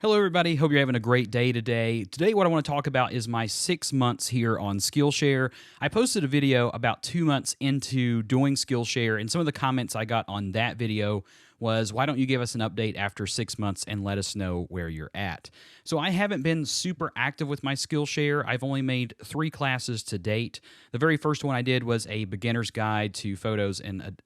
Hello, everybody. Hope you're having a great day today. Today, what I want to talk about is my 6 months here on Skillshare. I posted a video about 2 months into doing Skillshare, and some of the comments I got on that video was, why don't you give us an update after 6 months and let us know where you're at? So I haven't been super active with my Skillshare. I've only made 3 classes to date. The very first one I did was a beginner's guide to photos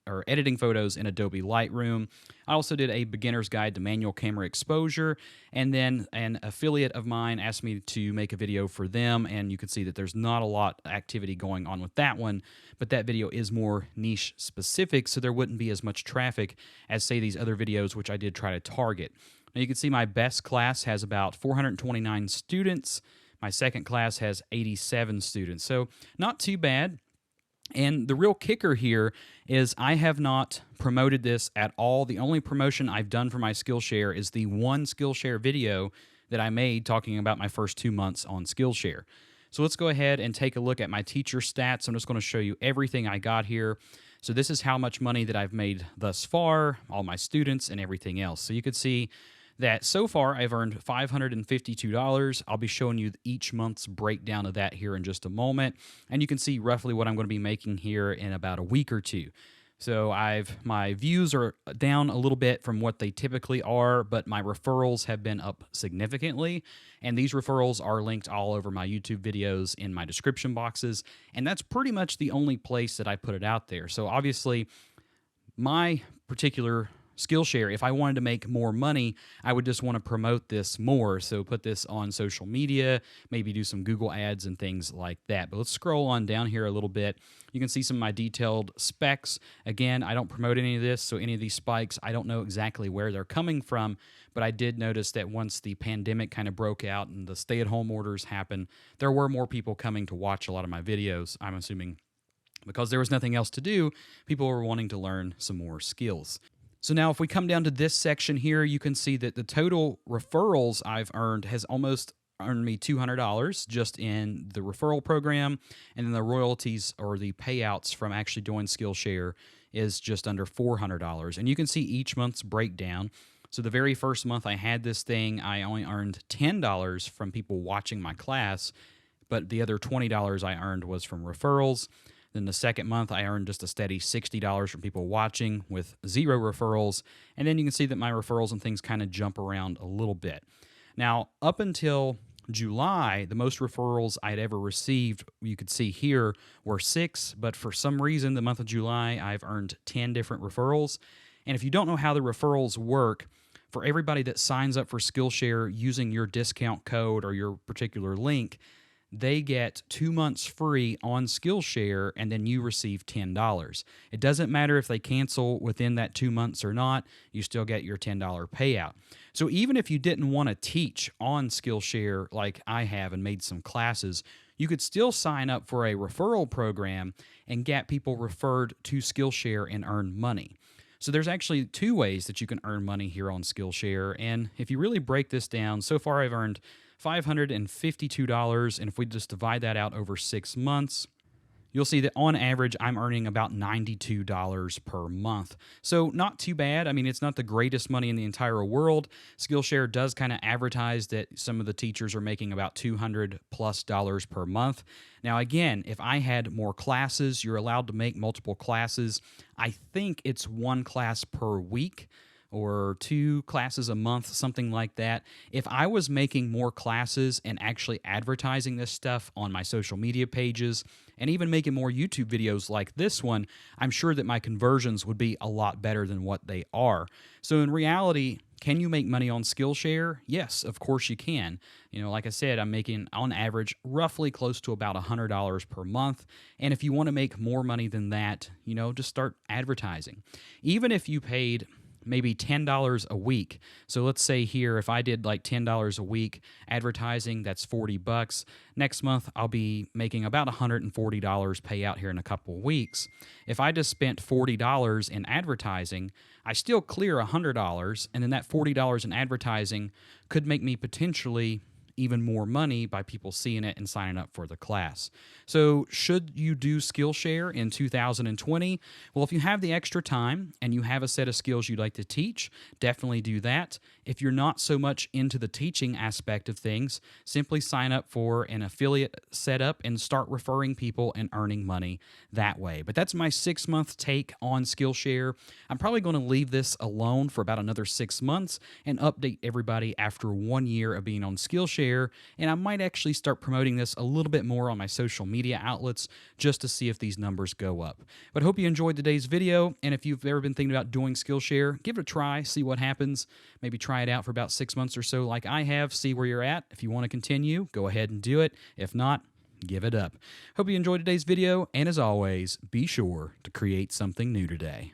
or editing photos in Adobe Lightroom. I also did a beginner's guide to manual camera exposure, and then an affiliate of mine asked me to make a video for them, and you can see that there's not a lot of activity going on with that one, but that video is more niche specific, so there wouldn't be as much traffic as, say, these other videos, which I did try to target. Now you can see my best class has about 429 students. My second class has 87 students, so not too bad. And the real kicker here is I have not promoted this at all. The only promotion I've done for my Skillshare is the one Skillshare video that I made talking about my first 2 months on Skillshare. So let's go ahead and take a look at my teacher stats. I'm just going to show you everything I got here. So this is how much money that I've made thus far, all my students, and everything else. So you can see that so far I've earned $552. I'll be showing you each month's breakdown of that here in just a moment. And you can see roughly what I'm going to be making here in about a week or two. So my views are down a little bit from what they typically are, but my referrals have been up significantly. And these referrals are linked all over my YouTube videos in my description boxes. And that's pretty much the only place that I put it out there. So obviously, my particular Skillshare, if I wanted to make more money, I would just want to promote this more. So put this on social media, maybe do some Google ads and things like that. But let's scroll on down here a little bit. You can see some of my detailed specs. Again, I don't promote any of this, so any of these spikes, I don't know exactly where they're coming from, but I did notice that once the pandemic kind of broke out and the stay-at-home orders happened, there were more people coming to watch a lot of my videos, I'm assuming. Because there was nothing else to do, people were wanting to learn some more skills. So now if we come down to this section here, you can see that the total referrals I've earned has almost earned me $200 just in the referral program, and then the royalties or the payouts from actually doing Skillshare is just under $400. And you can see each month's breakdown. So the very first month I had this thing, I only earned $10 from people watching my class, but the other $20 I earned was from referrals. Then the second month, I earned just a steady $60 from people watching with 0 referrals. And then you can see that my referrals and things kind of jump around a little bit. Now, up until July, the most referrals I'd ever received, you could see here, were 6. But for some reason, the month of July, I've earned 10 different referrals. And if you don't know how the referrals work, for everybody that signs up for Skillshare using your discount code or your particular link, they get 2 months free on Skillshare, and then you receive $10. It doesn't matter if they cancel within that 2 months or not, you still get your $10 payout. So even if you didn't want to teach on Skillshare like I have and made some classes, you could still sign up for a referral program and get people referred to Skillshare and earn money. So there's actually 2 ways that you can earn money here on Skillshare, and if you really break this down, so far I've earned $552, and if we just divide that out over 6 months, you'll see that on average, I'm earning about $92 per month. So not too bad. I mean, it's not the greatest money in the entire world. Skillshare does kind of advertise that some of the teachers are making about $200+ per month. Now, again, if I had more classes, you're allowed to make multiple classes. I think it's 1 class per week, or 2 classes a month, something like that. If I was making more classes and actually advertising this stuff on my social media pages and even making more YouTube videos like this one, I'm sure that my conversions would be a lot better than what they are. So in reality, can you make money on Skillshare? Yes, of course you can. You know, like I said, I'm making on average roughly close to about $100 per month. And if you want to make more money than that, you know, just start advertising. Even if you paid maybe $10 a week. So let's say here, if I did like $10 a week advertising, that's $40. Next month, I'll be making about $140 payout here in a couple of weeks. If I just spent $40 in advertising, I still clear $100, and then that $40 in advertising could make me potentially even more money by people seeing it and signing up for the class. So should you do Skillshare in 2020? Well, if you have the extra time and you have a set of skills you'd like to teach, definitely do that. If you're not so much into the teaching aspect of things, simply sign up for an affiliate setup and start referring people and earning money that way. But that's my 6-month take on Skillshare. I'm probably going to leave this alone for about another 6 months and update everybody after 1 year of being on Skillshare. And I might actually start promoting this a little bit more on my social media outlets just to see if these numbers go up. But I hope you enjoyed today's video. And if you've ever been thinking about doing Skillshare, give it a try, see what happens. Maybe try it out for about 6 months or so like I have, see where you're at. If you want to continue, go ahead and do it. If not, give it up. Hope you enjoyed today's video, and as always, be sure to create something new today.